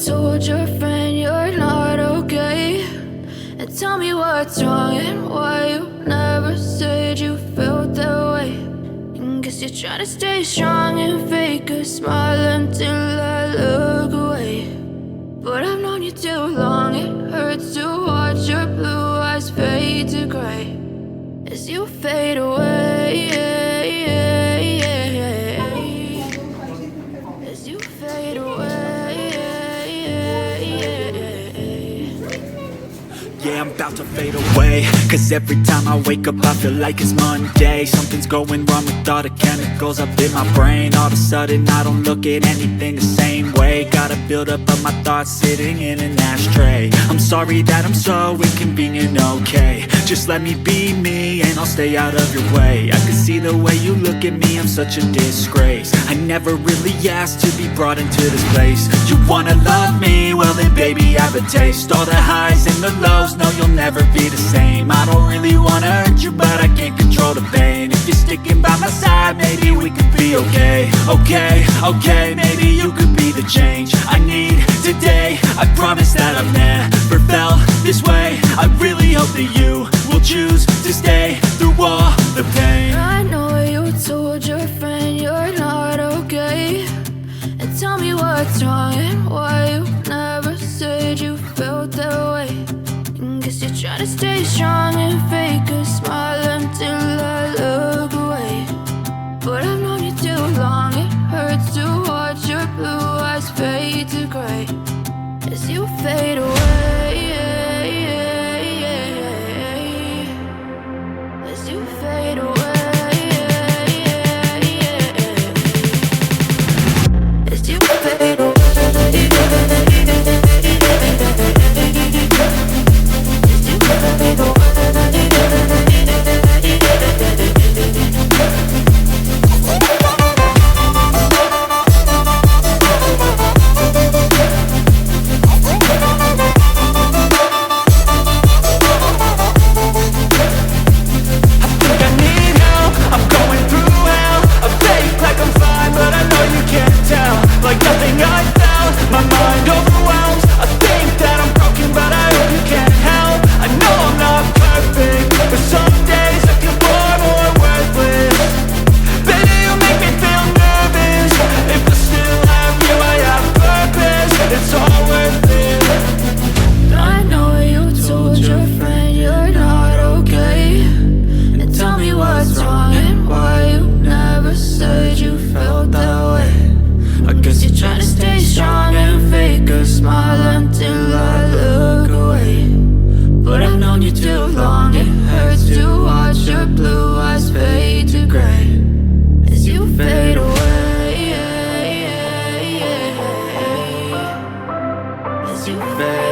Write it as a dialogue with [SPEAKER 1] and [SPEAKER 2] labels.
[SPEAKER 1] told your friend you're not okay, and tell me what's wrong and why you never said you felt that way. And guess you're trying to stay strong and fake a smile until I look away. But I've known you too long, it hurts to watch your blue eyes fade to gray as you fade away. As you fade away.
[SPEAKER 2] Yeah, I'm about to fade away, cause every time I wake up I feel like it's Monday. Something's going wrong with all the chemicals up in my brain. All of a sudden I don't look at anything the same way. Gotta build up of my thoughts sitting in an ashtray. I'm sorry that I'm so inconvenient, okay. Just let me be me and I'll stay out of your way. I can see the way you look at me, I'm such a disgrace. I never really asked to be brought into this place. You wanna love me? Well then baby I have a taste. All the highs and the lows, no you'll never be the same. I don't really wanna hurt you but I can't control the pain. If you're sticking by my side maybe we could be okay. Okay, maybe you could be the change I need today. I promise that I've never felt this way. I really hope that you will choose to stay through all the pain.
[SPEAKER 1] I know you told your friend you're not okay, and tell me what's wrong and why you never said you felt that way. And guess you're trying to stay strong and fake a smile until I look away. But I've known you too long, it hurts to watch your blue eyes fade to gray as you fade away. As you fade away. As you fade away.
[SPEAKER 2] You fade